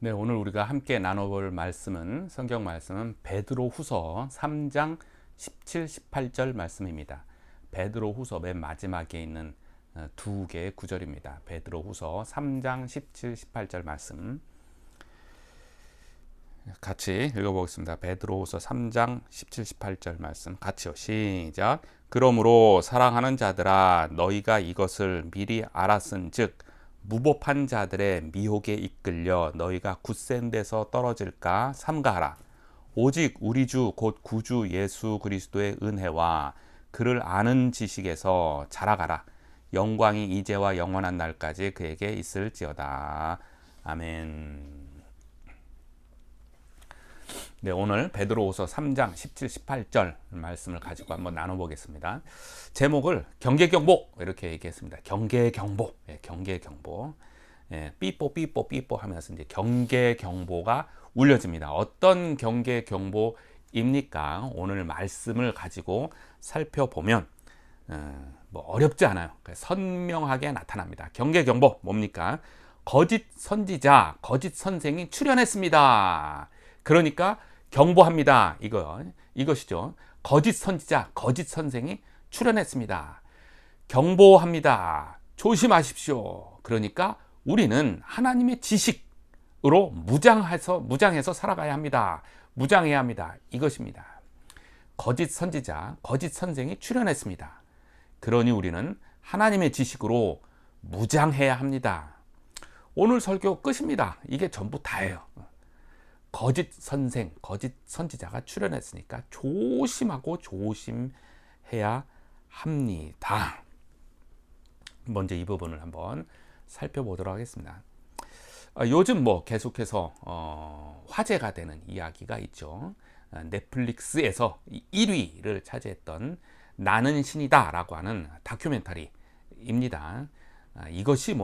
네, 오늘 우리가 함께 나눠볼 성경 말씀은 베드로후서 3장 17, 18절 말씀입니다. 베드로후서 맨 마지막에 있는 두 개의 구절입니다. 베드로후서 3장 17, 18절 말씀 같이 읽어보겠습니다. 베드로후서 3장 17, 18절 말씀 같이요. 시작. 그러므로 사랑하는 자들아 너희가 이것을 미리 알았은즉 무법한 자들의 미혹에 이끌려 너희가 굳센 데서 떨어질까 삼가하라. 오직 우리 주 곧 구주 예수 그리스도의 은혜와 그를 아는 지식에서 자라가라. 영광이 이제와 영원한 날까지 그에게 있을지어다. 아멘. 네, 오늘 베드로후서 3장 17, 18절 말씀을 가지고 한번 나눠보겠습니다. 제목을 경계경보 이렇게 얘기했습니다. 경계경보, 경계경보. 삐뽀 하면서 이제 경계경보가 울려집니다. 어떤 경계경보입니까? 오늘 말씀을 가지고 살펴보면 뭐 어렵지 않아요. 선명하게 나타납니다. 경계경보 뭡니까? 거짓 선지자, 거짓 선생이 출현했습니다. 그러니까 경보합니다. 이것이죠. 거짓 선지자, 거짓 선생이 출현했습니다. 경보합니다. 조심하십시오. 그러니까 우리는 하나님의 지식으로 무장해서 살아가야 합니다. 무장해야 합니다. 이것입니다. 거짓 선지자, 거짓 선생이 출현했습니다. 그러니 우리는 하나님의 지식으로 무장해야 합니다. 오늘 설교 끝입니다. 이게 전부 다예요. 거짓 선생, 거짓 선지자가 출현했으니까 조심하고 조심해야 합니다. 먼저 이 부분을 한번 살펴보도록 하겠습니다. 요즘 계속해서 화제가 되는 이야기가 있죠. 넷플릭스에서 1위를 차지했던 나는 신이다 라고 하는 다큐멘터리입니다. 이것이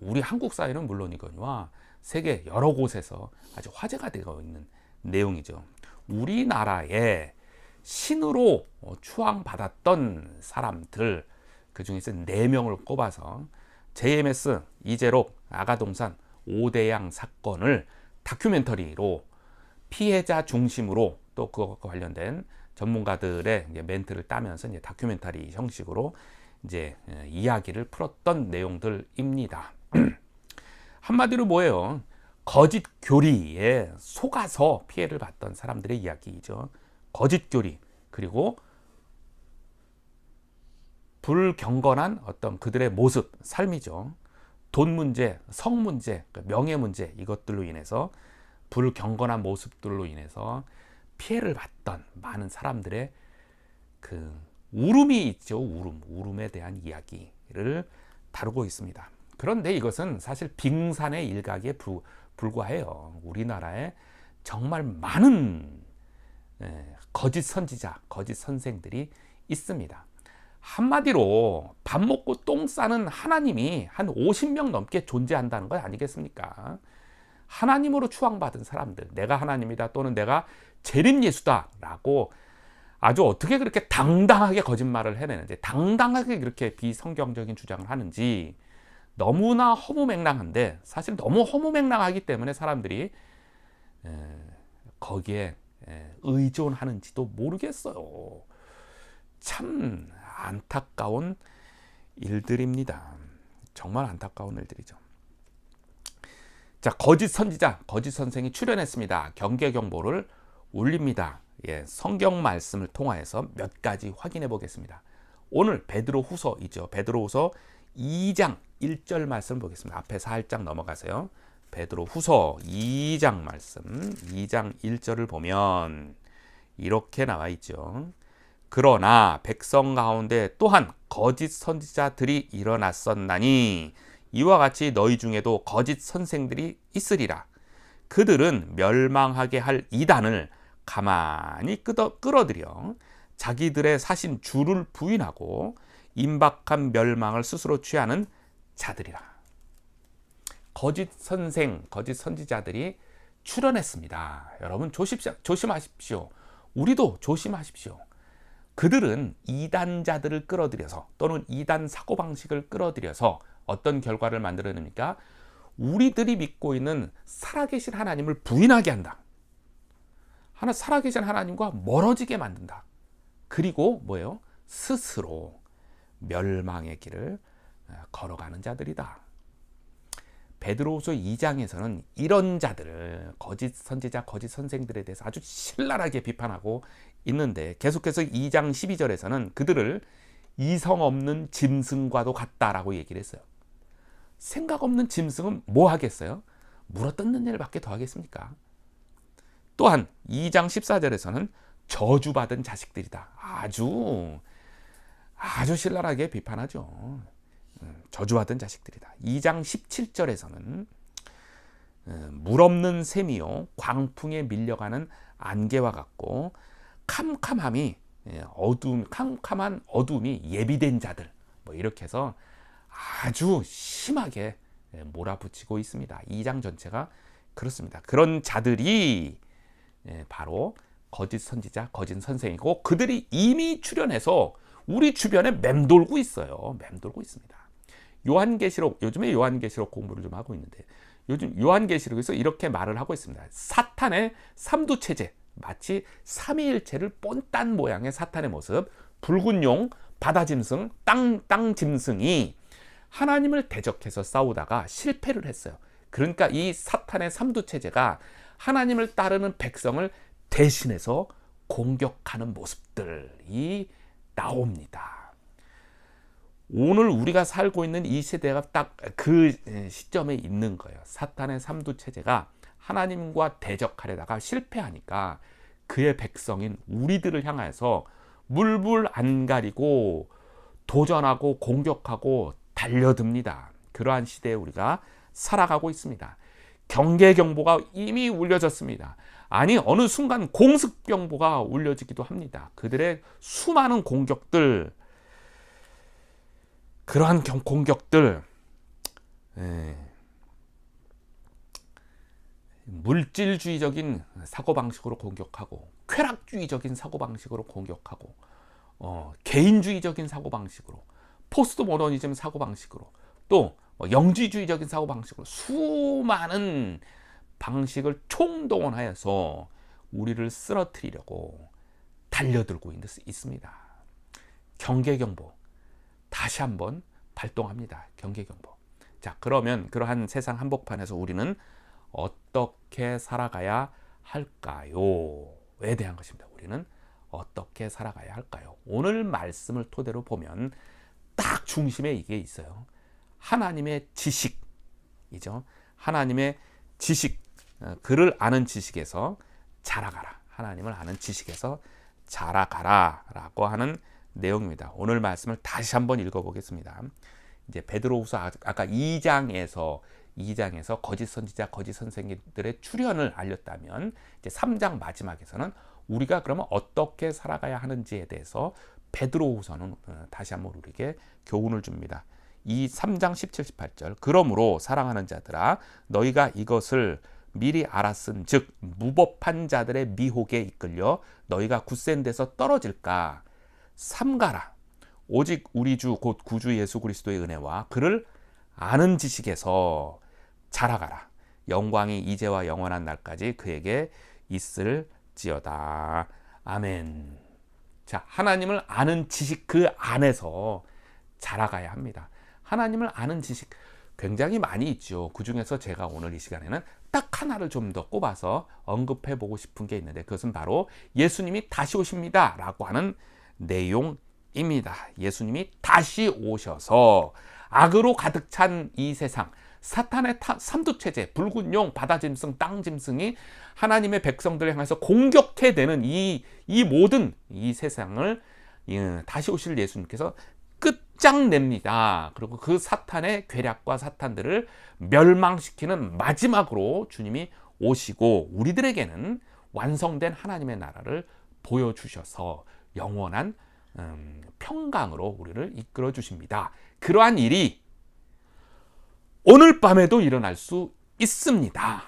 우리 한국 사회는 물론이거니와 세계 여러 곳에서 아주 화제가 되고 있는 내용이죠. 우리나라에 신으로 추앙받았던 사람들, 그 중에서 4명을 꼽아서 JMS, 이재록, 아가동산, 오대양 사건을 다큐멘터리로 피해자 중심으로 또 그것과 관련된 전문가들의 멘트를 따면서 이제 다큐멘터리 형식으로 이제 이야기를 풀었던 내용들입니다. 한마디로 뭐예요? 거짓 교리에 속아서 피해를 봤던 사람들의 이야기이죠. 거짓 교리, 그리고 불경건한 어떤 그들의 모습, 삶이죠. 돈 문제, 성 문제, 명예 문제, 이것들로 인해서 불경건한 모습들로 인해서 피해를 봤던 많은 사람들의 그 울음이 있죠. 울음에 대한 이야기를 다루고 있습니다. 그런데 이것은 사실 빙산의 일각에 불과해요. 우리나라에 정말 많은 거짓 선지자, 거짓 선생들이 있습니다. 한마디로 밥 먹고 똥 싸는 하나님이 한 50명 넘게 존재한다는 것 아니겠습니까? 하나님으로 추앙받은 사람들, 내가 하나님이다 또는 내가 재림 예수다 라고 아주 어떻게 그렇게 당당하게 거짓말을 해내는지, 당당하게 그렇게 비성경적인 주장을 하는지 너무나 허무맹랑한데, 사실 너무 허무맹랑하기 때문에 사람들이 거기에 의존하는지도 모르겠어요. 참 안타까운 일들입니다. 정말 안타까운 일들이죠. 자, 거짓 선지자, 거짓 선생이 출현했습니다. 경계경보를 울립니다. 성경 말씀을 통하여서 몇 가지 확인해 보겠습니다. 오늘 베드로후서이죠. 베드로후서 2장 1절 말씀 보겠습니다. 앞에 살짝 넘어가세요. 베드로후서 2장 말씀, 2장 1절을 보면 이렇게 나와 있죠. 그러나 백성 가운데 또한 거짓 선지자들이 일어났었나니 이와 같이 너희 중에도 거짓 선생들이 있으리라. 그들은 멸망하게 할 이단을 가만히 끌어들여 자기들의 사신 주를 부인하고 임박한 멸망을 스스로 취하는 자들이라. 거짓 선생, 거짓 선지자들이 출현했습니다. 여러분 조심하십시오. 우리도 조심하십시오. 그들은 이단자들을 끌어들여서 또는 이단 사고방식을 끌어들여서 어떤 결과를 만들어냅니까? 우리들이 믿고 있는 살아계신 하나님을 부인하게 한다. 살아계신 하나님과 멀어지게 만든다. 그리고 뭐예요? 스스로 멸망의 길을 걸어가는 자들이다. 베드로후서 2장에서는 이런 자들을, 거짓 선지자, 거짓 선생들에 대해서 아주 신랄하게 비판하고 있는데, 계속해서 2장 12절에서는 그들을 이성 없는 짐승과도 같다라고 얘기를 했어요. 생각 없는 짐승은 뭐 하겠어요? 물어뜯는 일밖에 더 하겠습니까? 또한 2장 14절에서는 저주받은 자식들이다. 아주 신랄하게 비판하죠. 저주받은 자식들이다. 2장 17절에서는 물 없는 샘이요 광풍에 밀려가는 안개와 같고 캄캄한 어둠이 예비된 자들, 뭐 이렇게 해서 아주 심하게 몰아붙이고 있습니다. 2장 전체가 그렇습니다. 그런 자들이 바로 거짓 선지자, 거짓 선생이고, 그들이 이미 출현해서 우리 주변에 맴돌고 있어요. 맴돌고 있습니다. 요한계시록, 요즘에 요한계시록 공부를 좀 하고 있는데, 요즘 요한계시록에서 이렇게 말을 하고 있습니다. 사탄의 삼두체제, 마치 삼위일체를 뻔딴 모양의 사탄의 모습, 붉은 용, 바다짐승, 땅짐승이 하나님을 대적해서 싸우다가 실패를 했어요. 그러니까 이 사탄의 삼두체제가 하나님을 따르는 백성을 대신해서 공격하는 모습들이 나옵니다. 오늘 우리가 살고 있는 이 시대가 딱 그 시점에 있는 거예요. 사탄의 삼두체제가 하나님과 대적하려다가 실패하니까 그의 백성인 우리들을 향해서 물불 안 가리고 도전하고 공격하고 달려듭니다. 그러한 시대에 우리가 살아가고 있습니다. 경계경보가 이미 울려졌습니다. 아니, 어느 순간 공습경보가 울려지기도 합니다. 그들의 수많은 공격들, 그러한 공격들, 물질주의적인 사고방식으로 공격하고, 쾌락주의적인 사고방식으로 공격하고, 개인주의적인 사고방식으로, 포스트 모더니즘 사고방식으로, 또 영지주의적인 사고방식으로 수많은 방식을 총동원하여서 우리를 쓰러뜨리려고 달려들고 있습니다. 경계경보 다시 한번 발동합니다. 경계경보. 자, 그러면 그러한 세상 한복판에서 우리는 어떻게 살아가야 할까요?에 대한 것입니다. 우리는 어떻게 살아가야 할까요? 오늘 말씀을 토대로 보면 딱 중심에 이게 있어요. 하나님의 지식이죠. 하나님의 지식, 그를 아는 지식에서 자라가라. 하나님을 아는 지식에서 자라가라 라고 하는 내용입니다. 오늘 말씀을 다시 한번 읽어보겠습니다. 이제 베드로후서 아까 2장에서 거짓 선지자, 거짓 선생님들의 출현을 알렸다면, 이제 3장 마지막에서는 우리가 그러면 어떻게 살아가야 하는지에 대해서 베드로후서는 다시 한번 우리에게 교훈을 줍니다. 이 3장 17, 18절. 그러므로 사랑하는 자들아, 너희가 이것을 미리 알았은 즉 무법한 자들의 미혹에 이끌려 너희가 굳센 데서 떨어질까 삼가라. 오직 우리 주 곧 구주 예수 그리스도의 은혜와 그를 아는 지식에서 자라가라. 영광이 이제와 영원한 날까지 그에게 있을지어다. 아멘. 자, 하나님을 아는 지식, 그 안에서 자라가야 합니다. 하나님을 아는 지식 굉장히 많이 있죠. 그 중에서 제가 오늘 이 시간에는 딱 하나를 좀 더 꼽아서 언급해 보고 싶은 게 있는데, 그것은 바로 예수님이 다시 오십니다 라고 하는 내용입니다. 예수님이 다시 오셔서 악으로 가득 찬 이 세상, 사탄의 삼두체제, 붉은 용, 바다짐승, 땅짐승이 하나님의 백성들을 향해서 공격해대는 이 모든 이 세상을 다시 오실 예수님께서 끝장냅니다. 그리고 그 사탄의 괴략과 사탄들을 멸망시키는 마지막으로 주님이 오시고 우리들에게는 완성된 하나님의 나라를 보여주셔서 영원한 평강으로 우리를 이끌어 주십니다. 그러한 일이 오늘 밤에도 일어날 수 있습니다.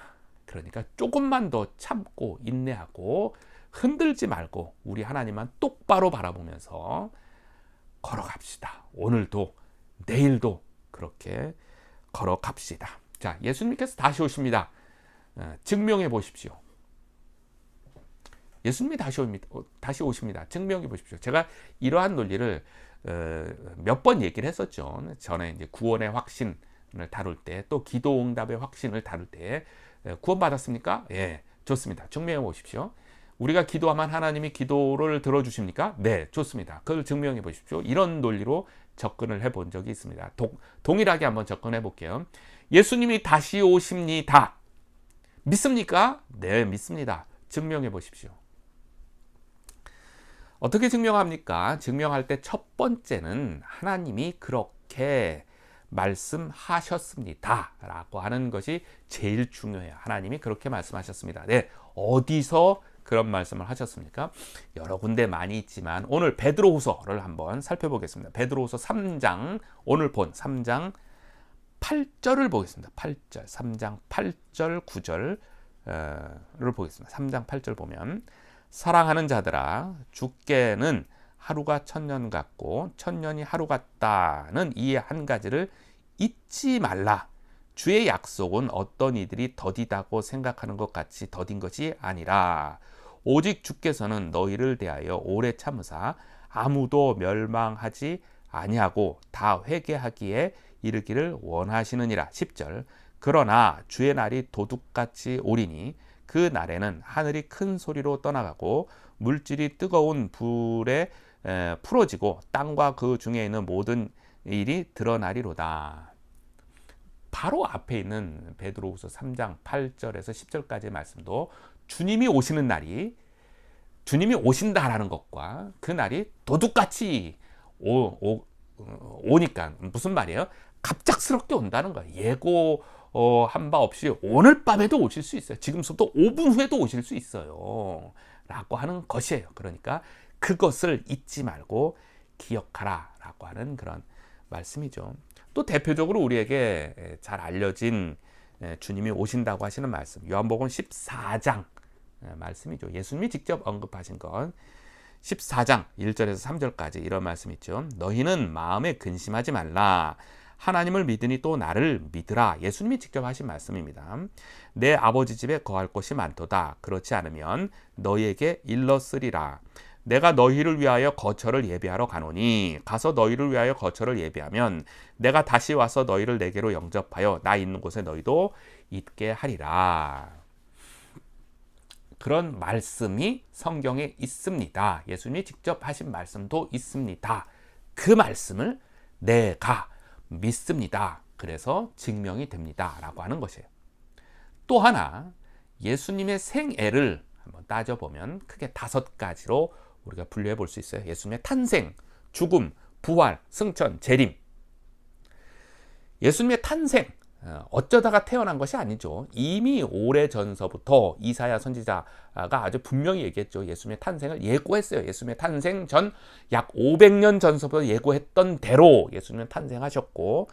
그러니까 조금만 더 참고 인내하고 흔들지 말고 우리 하나님만 똑바로 바라보면서 걸어갑시다. 오늘도 내일도 그렇게 걸어갑시다. 자, 예수님께서 다시 오십니다. 증명해 보십시오. 예수님이 다시 오십니다. 증명해 보십시오. 제가 이러한 논리를 몇 번 얘기를 했었죠. 전에 이제 구원의 확신을 다룰 때, 또 기도 응답의 확신을 다룰 때, 구원 받았습니까? 예, 좋습니다. 증명해 보십시오. 우리가 기도하면 하나님이 기도를 들어주십니까? 네, 좋습니다. 그걸 증명해 보십시오. 이런 논리로 접근을 해본 적이 있습니다. 동일하게 한번 접근해 볼게요. 예수님이 다시 오십니다. 믿습니까? 네, 믿습니다. 증명해 보십시오. 어떻게 증명합니까? 증명할 때 첫 번째는 하나님이 그렇게 말씀하셨습니다 라고 하는 것이 제일 중요해요. 하나님이 그렇게 말씀하셨습니다. 네, 어디서 그런 말씀을 하셨습니까? 여러 군데 많이 있지만 오늘 베드로후서를 한번 살펴보겠습니다. 베드로후서 3장, 오늘 본 3장 8절을 보겠습니다. 8절, 3장 8절, 9절을 보겠습니다. 3장 8절 보면, 사랑하는 자들아, 주께는 하루가 천년 같고 천년이 하루 같다는 이 한 가지를 잊지 말라. 주의 약속은 어떤 이들이 더디다고 생각하는 것 같이 더딘 것이 아니라 오직 주께서는 너희를 대하여 오래 참으사 아무도 멸망하지 아니하고 다 회개하기에 이르기를 원하시느니라. 10절. 그러나 주의 날이 도둑같이 오리니 그 날에는 하늘이 큰 소리로 떠나가고 물질이 뜨거운 불에 풀어지고 땅과 그 중에 있는 모든 일이 드러나리로다. 바로 앞에 있는 베드로후서 3장 8절에서 10절까지의 말씀도 주님이 오시는 날이, 주님이 오신다라는 것과 그 날이 도둑같이 오니까 무슨 말이에요? 갑작스럽게 온다는 거예요. 한 바 없이 오늘 밤에도 오실 수 있어요. 지금부터 5분 후에도 오실 수 있어요. 라고 하는 것이에요. 그러니까 그것을 잊지 말고 기억하라 라고 하는 그런 말씀이죠. 또 대표적으로 우리에게 잘 알려진 주님이 오신다고 하시는 말씀, 요한복음 14장 말씀이죠. 예수님이 직접 언급하신 건 14장 1절에서 3절까지 이런 말씀 있죠. 너희는 마음에 근심하지 말라. 하나님을 믿으니 또 나를 믿으라. 예수님이 직접 하신 말씀입니다. 내 아버지 집에 거할 곳이 많도다. 그렇지 않으면 너희에게 일렀으리라. 내가 너희를 위하여 거처를 예비하러 가노니 가서 너희를 위하여 거처를 예비하면 내가 다시 와서 너희를 내게로 영접하여 나 있는 곳에 너희도 있게 하리라. 그런 말씀이 성경에 있습니다. 예수님이 직접 하신 말씀도 있습니다. 그 말씀을 내가 믿습니다. 그래서 증명이 됩니다. 라고 하는 것이에요. 또 하나, 예수님의 생애를 한번 따져보면 크게 5가지로 우리가 분류해 볼 수 있어요. 예수님의 탄생, 죽음, 부활, 승천, 재림. 예수님의 탄생, 어쩌다가 태어난 것이 아니죠. 이미 오래전서부터 이사야 선지자가 아주 분명히 얘기했죠. 예수님의 탄생을 예고했어요. 예수님의 탄생 전 약 500년 전서부터 예고했던 대로 예수님은 탄생하셨고,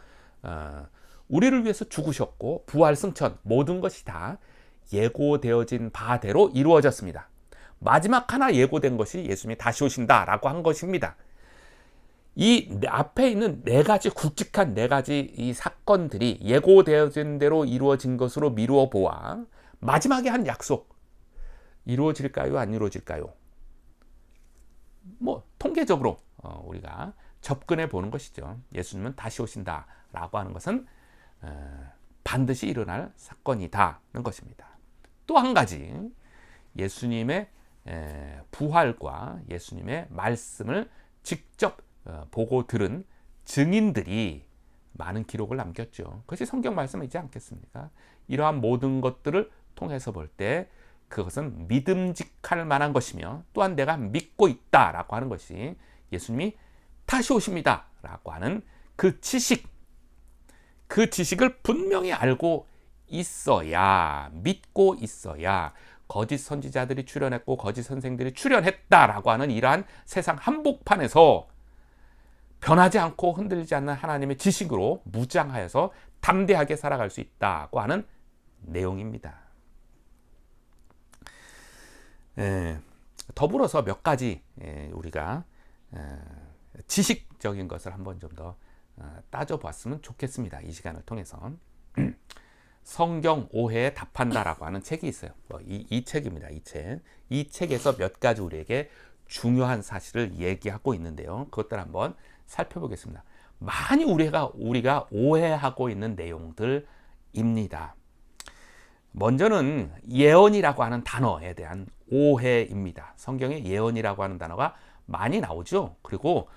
우리를 위해서 죽으셨고, 부활, 승천, 모든 것이 다 예고되어진 바대로 이루어졌습니다. 마지막 하나 예고된 것이 예수님이 다시 오신다라고 한 것입니다. 이 앞에 있는 4가지 굵직한 4가지 이 사건들이 예고되어진 대로 이루어진 것으로 미루어 보아 마지막에 한 약속 이루어질까요? 안 이루어질까요? 뭐 통계적으로 우리가 접근해 보는 것이죠. 예수님은 다시 오신다라고 하는 것은 반드시 일어날 사건이다는 것입니다. 또 한 가지, 예수님의 부활과 예수님의 말씀을 직접 보고 들은 증인들이 많은 기록을 남겼죠. 그것이 성경 말씀이지 않겠습니까? 이러한 모든 것들을 통해서 볼 때 그것은 믿음직할 만한 것이며, 또한 내가 믿고 있다라고 하는 것이 예수님이 다시 오십니다 라고 하는 그 지식, 그 지식을 분명히 알고 있어야, 믿고 있어야 거짓 선지자들이 출현했고 거짓 선생들이 출현했다라고 하는 이러한 세상 한복판에서 변하지 않고 흔들리지 않는 하나님의 지식으로 무장하여서 담대하게 살아갈 수 있다고 하는 내용입니다. 더불어서 몇 가지 우리가 지식적인 것을 한번 좀 더 따져봤으면 좋겠습니다. 이 시간을 통해서. 성경 오해에 답한다라고 하는 책이 있어요. 이 책입니다. 이 책. 이 책에서 몇 가지 우리에게 중요한 사실을 얘기하고 있는데요. 그것들 한번 살펴보겠습니다. 많이 우리가 오해하고 있는 내용들입니다. 먼저는 예언이라고 하는 단어에 대한 오해입니다. 성경에 예언이라고 하는 단어가 많이 나오죠. 그리고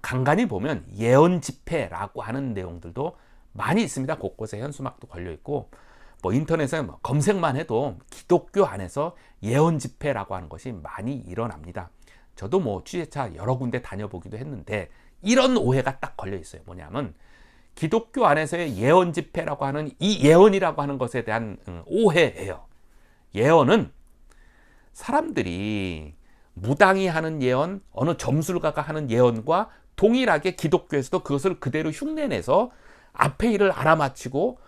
간간히 보면 예언 집회라고 하는 내용들도 많이 있습니다. 곳곳에 현수막도 걸려 있고, 인터넷에 검색만 해도 기독교 안에서 예언 집회라고 하는 것이 많이 일어납니다. 저도 취재차 여러 군데 다녀보기도 했는데 이런 오해가 딱 걸려 있어요. 뭐냐면 기독교 안에서의 예언 집회라고 하는 이 예언이라고 하는 것에 대한 오해예요. 예언은 사람들이 무당이 하는 예언, 어느 점술가가 하는 예언과 동일하게 기독교에서도 그것을 그대로 흉내내서 앞에 일을 알아맞히고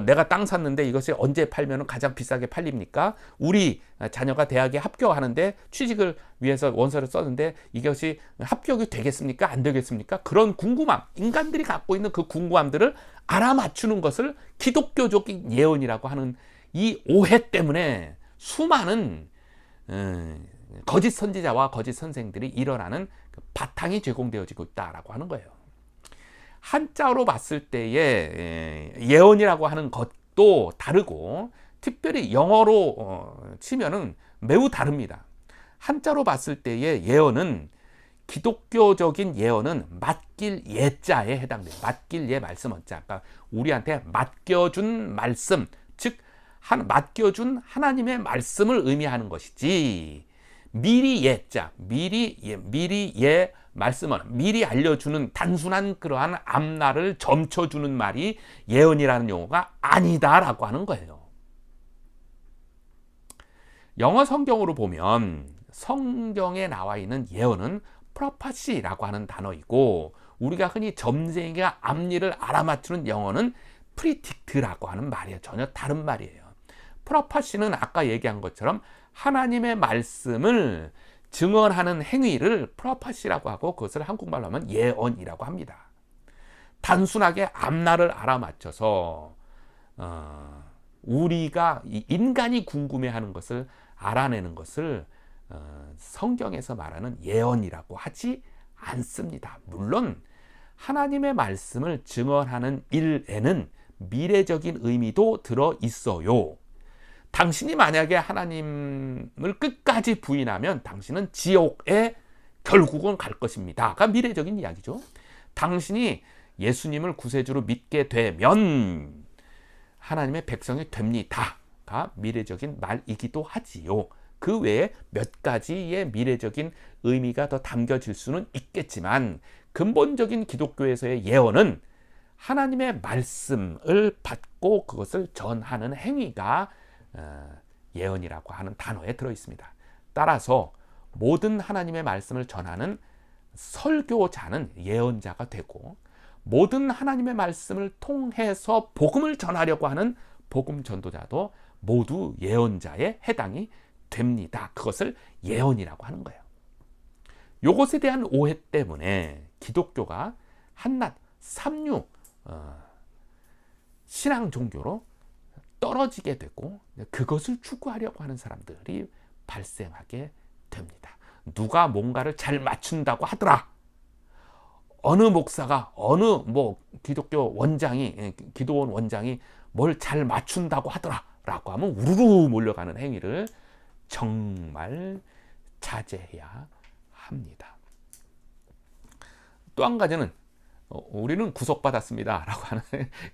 내가 땅 샀는데 이것이 언제 팔면 가장 비싸게 팔립니까? 우리 자녀가 대학에 합격하는데 취직을 위해서 원서를 썼는데 이것이 합격이 되겠습니까? 안 되겠습니까? 그런 궁금함, 인간들이 갖고 있는 그 궁금함들을 알아맞추는 것을 기독교적인 예언이라고 하는 이 오해 때문에 수많은 거짓 선지자와 거짓 선생들이 일어나는 그 바탕이 제공되어지고 있다라고 하는 거예요. 한자로 봤을 때의 예언이라고 하는 것도 다르고, 특별히 영어로 치면은 매우 다릅니다. 한자로 봤을 때의 예언은, 기독교적인 예언은 맡길 예자에 해당돼요. 맡길 예 말씀 원자. 그러니까 우리한테 맡겨준 말씀, 즉 맡겨준 하나님의 말씀을 의미하는 것이지, 미리 예자, 미리 예 말씀은 미리 알려주는 단순한 그러한 앞날을 점쳐주는 말이 예언이라는 용어가 아니다라고 하는 거예요. 영어 성경으로 보면 성경에 나와 있는 예언은 프로파시라고 하는 단어이고, 우리가 흔히 점쟁이가 앞일을 알아맞추는 영어는 프리딕트라고 하는 말이에요. 전혀 다른 말이에요. 프로파시는 아까 얘기한 것처럼 하나님의 말씀을 증언하는 행위를 프로파시라고 하고, 그것을 한국말로 하면 예언이라고 합니다. 단순하게 앞날을 알아맞혀서 우리가 인간이 궁금해하는 것을 알아내는 것을 성경에서 말하는 예언이라고 하지 않습니다. 물론 하나님의 말씀을 증언하는 일에는 미래적인 의미도 들어 있어요. 당신이 만약에 하나님을 끝까지 부인하면 당신은 지옥에 결국은 갈 것입니다가 미래적인 이야기죠. 당신이 예수님을 구세주로 믿게 되면 하나님의 백성이 됩니다가 미래적인 말이기도 하지요. 그 외에 몇 가지의 미래적인 의미가 더 담겨질 수는 있겠지만, 근본적인 기독교에서의 예언은 하나님의 말씀을 받고 그것을 전하는 행위가 예언이라고 하는 단어에 들어 있습니다. 따라서 모든 하나님의 말씀을 전하는 설교자는 예언자가 되고, 모든 하나님의 말씀을 통해서 복음을 전하려고 하는 복음 전도자도 모두 예언자에 해당이 됩니다. 그것을 예언이라고 하는 거예요. 이것에 대한 오해 때문에 기독교가 한낱 삼류 신앙 종교로 떨어지게 되고, 그것을 추구하려고 하는 사람들이 발생하게 됩니다. 누가 뭔가를 잘 맞춘다고 하더라, 어느 목사가 어느 기독교 원장이, 기도원 원장이 뭘 잘 맞춘다고 하더라 라고 하면 우르르 몰려가는 행위를 정말 자제해야 합니다. 또 한 가지는 우리는 구속받았습니다 라고 하는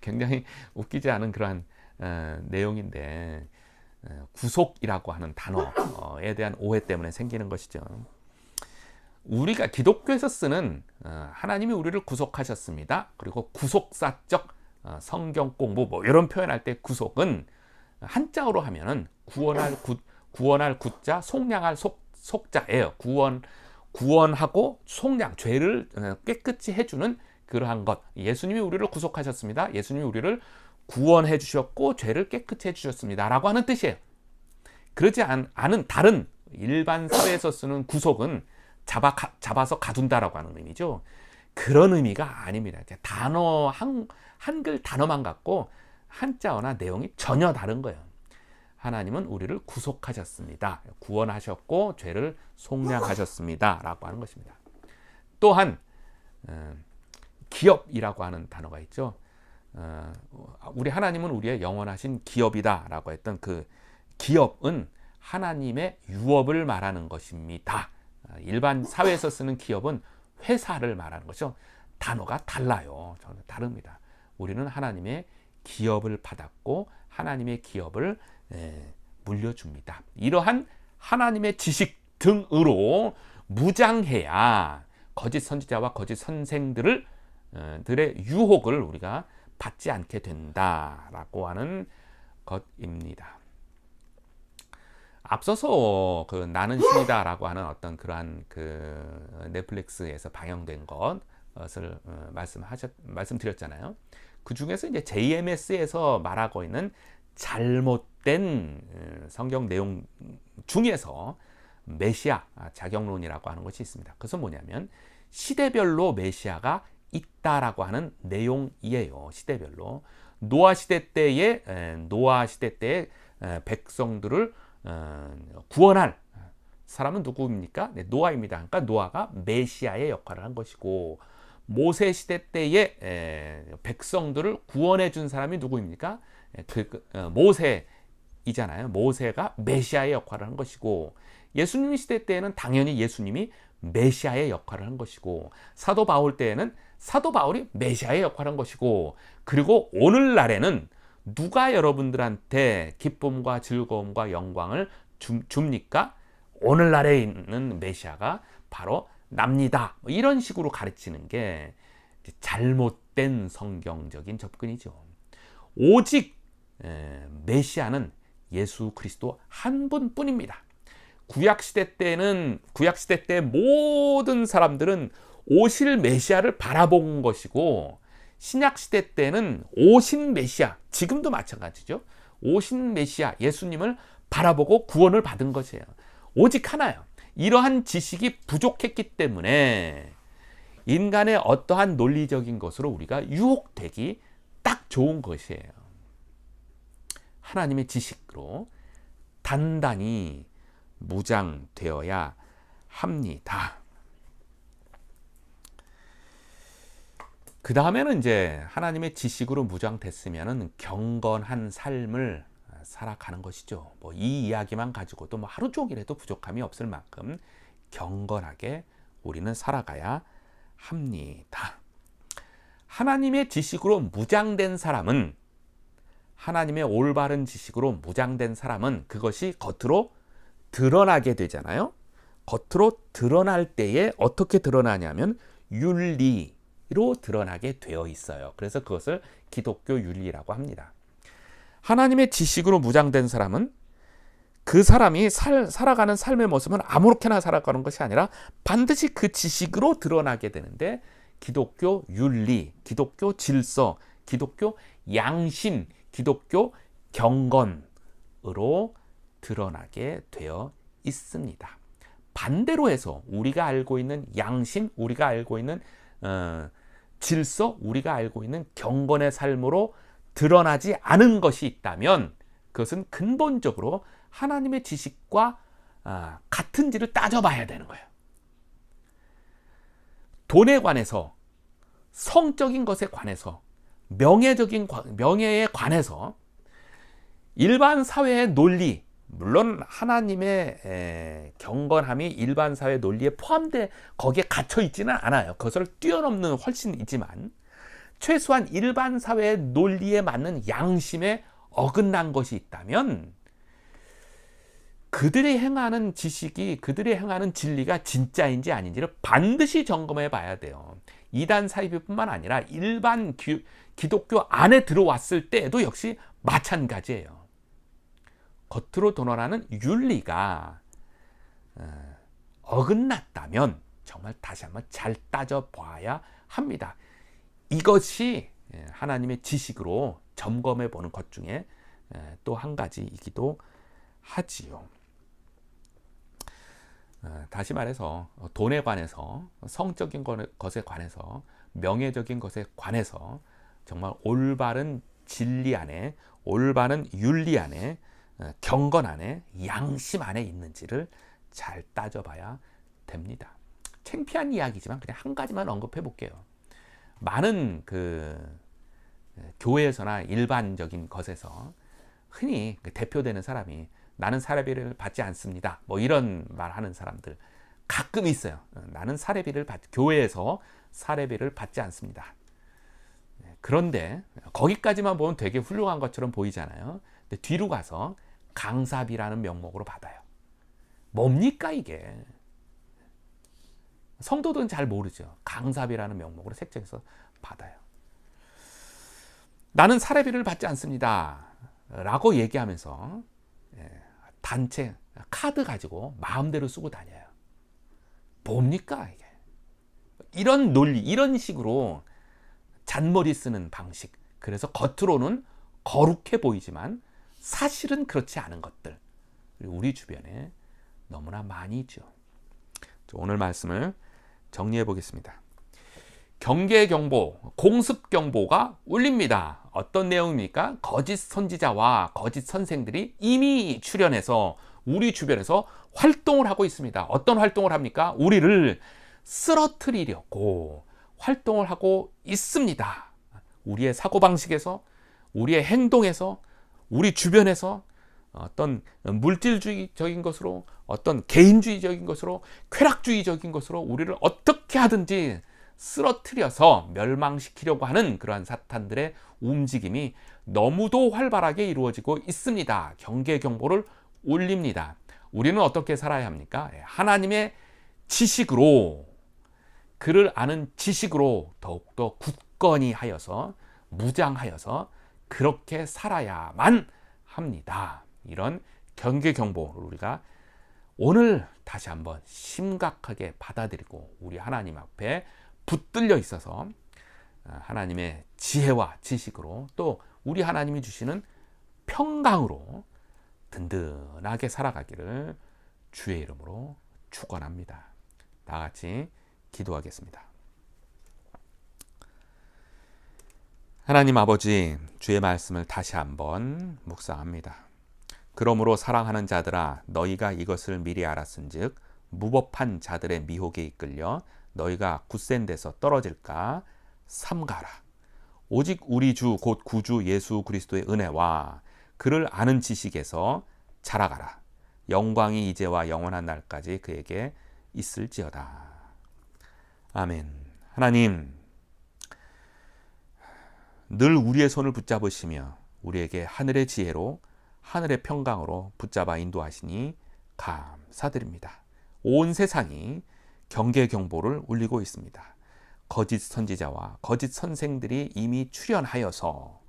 굉장히 웃기지 않은 그러한 내용인데, 구속이라고 하는 단어에 대한 오해 때문에 생기는 것이죠. 우리가 기독교에서 쓰는 하나님이 우리를 구속하셨습니다, 그리고 구속사적 성경 공부 이런 표현할 때 구속은 한자어로 하면은 구원할 구자, 속량할 속자예요. 구원하고 속량, 죄를 깨끗이 해주는 그러한 것. 예수님이 우리를 구속하셨습니다. 예수님이 우리를 구원해 주셨고 죄를 깨끗이 해 주셨습니다 라고 하는 뜻이에요. 그러지 않은 다른 일반 사회에서 쓰는 구속은 잡아서 가둔다라고 하는 의미죠. 그런 의미가 아닙니다. 단어 한글 단어만 갖고 한자어나 내용이 전혀 다른 거예요. 하나님은 우리를 구속하셨습니다. 구원하셨고 죄를 속량하셨습니다. 라고 하는 것입니다. 또한 기업이라고 하는 단어가 있죠. 우리 하나님은 우리의 영원하신 기업이다 라고 했던 그 기업은 하나님의 유업을 말하는 것입니다. 일반 사회에서 쓰는 기업은 회사를 말하는 것이죠. 단어가 달라요. 전혀 다릅니다. 우리는 하나님의 기업을 받았고 하나님의 기업을 물려줍니다. 이러한 하나님의 지식 등으로 무장해야 거짓 선지자와 거짓 선생들의 유혹을 우리가 받지 않게 된다라고 하는 것입니다. 앞서서 그 나는 신이다라고 하는 어떤 그러한 그 넷플릭스에서 방영된 것을 말씀드렸잖아요. 그 중에서 이제 JMS에서 말하고 있는 잘못된 성경 내용 중에서 메시아 자격론이라고 하는 것이 있습니다. 그것은 뭐냐면 시대별로 메시아가 있다라고 하는 내용이에요. 시대별로 노아 시대 때의 백성들을 구원할 사람은 누구입니까? 네, 노아입니다. 그러니까 노아가 메시아의 역할을 한 것이고 모세 시대 때의 백성들을 구원해 준 사람이 누구입니까? 모세이잖아요. 모세가 메시아의 역할을 한 것이고 예수님 시대 때에는 당연히 예수님이 메시아의 역할을 한 것이고 사도 바울 때에는 사도 바울이 메시아의 역할을 한 것이고 그리고 오늘날에는 누가 여러분들한테 기쁨과 즐거움과 영광을 줍니까? 오늘날에 있는 메시아가 바로 납니다. 이런 식으로 가르치는 게 잘못된 성경적인 접근이죠. 오직 메시아는 예수 그리스도 한 분뿐입니다. 구약시대 때 모든 사람들은 오실 메시아를 바라본 것이고 신약시대 때는 오신 메시아, 지금도 마찬가지죠. 오신 메시아 예수님을 바라보고 구원을 받은 것이에요. 오직 하나요. 이러한 지식이 부족했기 때문에 인간의 어떠한 논리적인 것으로 우리가 유혹되기 딱 좋은 것이에요. 하나님의 지식으로 단단히 무장되어야 합니다. 그 다음에는 이제 하나님의 지식으로 무장됐으면 경건한 삶을 살아가는 것이죠. 뭐 이 이야기만 가지고도 뭐 하루 종일해도 부족함이 없을 만큼 경건하게 우리는 살아가야 합니다. 하나님의 지식으로 무장된 사람은 하나님의 올바른 지식으로 무장된 사람은 그것이 겉으로 드러나게 되잖아요. 겉으로 드러날 때에 어떻게 드러나냐면 윤리로 드러나게 되어 있어요. 그래서 그것을 기독교 윤리라고 합니다. 하나님의 지식으로 무장된 사람은 그 사람이 살아가는 삶의 모습은 아무렇게나 살아가는 것이 아니라 반드시 그 지식으로 드러나게 되는데 기독교 윤리, 기독교 질서, 기독교 양심, 기독교 경건으로 드러나게 되어 있습니다. 반대로 해서 우리가 알고 있는 양심, 우리가 알고 있는 질서, 우리가 알고 있는 경건의 삶으로 드러나지 않은 것이 있다면 그것은 근본적으로 하나님의 지식과 같은지를 따져봐야 되는 거예요. 돈에 관해서, 성적인 것에 관해서, 명예에 관해서 일반 사회의 논리, 물론 하나님의 경건함이 일반 사회 논리에 거기에 갇혀 있지는 않아요. 그것을 뛰어넘는 훨씬 있지만 최소한 일반 사회의 논리에 맞는 양심에 어긋난 것이 있다면 그들이 행하는 지식이, 그들이 행하는 진리가 진짜인지 아닌지를 반드시 점검해 봐야 돼요. 이단 사이비뿐만 아니라 일반 기독교 안에 들어왔을 때에도 역시 마찬가지예요. 겉으로 드러나는 윤리가 어긋났다면 정말 다시 한번 잘 따져봐야 합니다. 이것이 하나님의 지식으로 점검해 보는 것 중에 또 한 가지이기도 하지요. 다시 말해서 돈에 관해서, 성적인 것에 관해서, 명예적인 것에 관해서 정말 올바른 진리 안에, 올바른 윤리 안에, 경건 안에, 양심 안에 있는지를 잘 따져봐야 됩니다. 창피한 이야기지만 그냥 한 가지만 언급해 볼게요. 많은 교회에서나 일반적인 것에서 흔히 대표되는 사람이 나는 사례비를 받지 않습니다. 뭐 이런 말하는 사람들 가끔 있어요. 나는 교회에서 사례비를 받지 않습니다. 그런데 거기까지만 보면 되게 훌륭한 것처럼 보이잖아요. 근데 뒤로 가서 강사비라는 명목으로 받아요. 뭡니까 이게? 성도들은 잘 모르죠. 강사비라는 명목으로 책정해서 받아요. 나는 사례비를 받지 않습니다 라고 얘기하면서 단체 카드 가지고 마음대로 쓰고 다녀요. 뭡니까 이게? 이런 논리, 이런 식으로 잔머리 쓰는 방식. 그래서 겉으로는 거룩해 보이지만 사실은 그렇지 않은 것들 우리 주변에 너무나 많이 있죠. 오늘 말씀을 정리해 보겠습니다. 경계경보, 공습경보가 울립니다. 어떤 내용입니까? 거짓 선지자와 거짓 선생들이 이미 출현해서 우리 주변에서 활동을 하고 있습니다. 어떤 활동을 합니까? 우리를 쓰러뜨리려고 활동을 하고 있습니다. 우리의 사고방식에서, 우리의 행동에서, 우리 주변에서 어떤 물질주의적인 것으로, 어떤 개인주의적인 것으로, 쾌락주의적인 것으로 우리를 어떻게 하든지 쓰러뜨려서 멸망시키려고 하는 그러한 사탄들의 움직임이 너무도 활발하게 이루어지고 있습니다. 경계경보를 울립니다. 우리는 어떻게 살아야 합니까? 하나님의 지식으로, 그를 아는 지식으로 더욱더 굳건히 하여서, 무장하여서 그렇게 살아야만 합니다. 이런 경계경보를 우리가 오늘 다시 한번 심각하게 받아들이고 우리 하나님 앞에 붙들려 있어서 하나님의 지혜와 지식으로, 또 우리 하나님이 주시는 평강으로 든든하게 살아가기를 주의 이름으로 축원합니다. 다 같이 기도하겠습니다. 하나님 아버지, 주의 말씀을 다시 한번 묵상합니다. 그러므로 사랑하는 자들아, 너희가 이것을 미리 알았은즉 무법한 자들의 미혹에 이끌려 너희가 굳센 데서 떨어질까 삼가라. 오직 우리 주 곧 구주 예수 그리스도의 은혜와 그를 아는 지식에서 자라가라. 영광이 이제와 영원한 날까지 그에게 있을지어다. 아멘. 하나님, 늘 우리의 손을 붙잡으시며 우리에게 하늘의 지혜로, 하늘의 평강으로 붙잡아 인도하시니 감사드립니다. 온 세상이 경계경보를 울리고 있습니다. 거짓 선지자와 거짓 선생들이 이미 출현하여서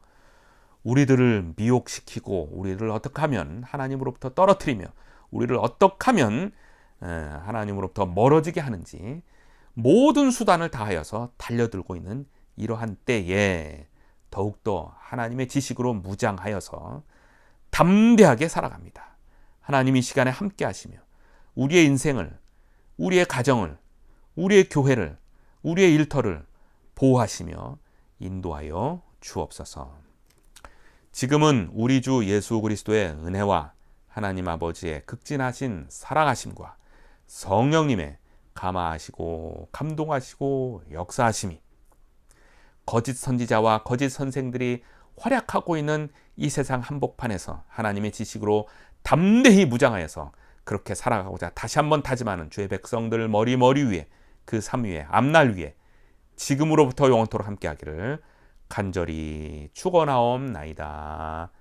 우리들을 미혹시키고, 우리를 어떻게 하면 하나님으로부터 떨어뜨리며, 우리를 어떻게 하면 하나님으로부터 멀어지게 하는지 모든 수단을 다하여서 달려들고 있는 이러한 때에 더욱더 하나님의 지식으로 무장하여서 담대하게 살아갑니다. 하나님이 시간에 함께 하시며 우리의 인생을, 우리의 가정을, 우리의 교회를, 우리의 일터를 보호하시며 인도하여 주옵소서. 지금은 우리 주 예수 그리스도의 은혜와 하나님 아버지의 극진하신 사랑하심과 성령님의 감화하시고 감동하시고 역사하심이 거짓 선지자와 거짓 선생들이 활약하고 있는 이 세상 한복판에서 하나님의 지식으로 담대히 무장하여서 그렇게 살아가고자 다시 한번 다짐하는 주의 백성들 머리 위에, 그 삶 위에, 앞날 위에 지금으로부터 영원토록 함께하기를 간절히 축원하옵나이다.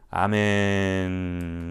아멘.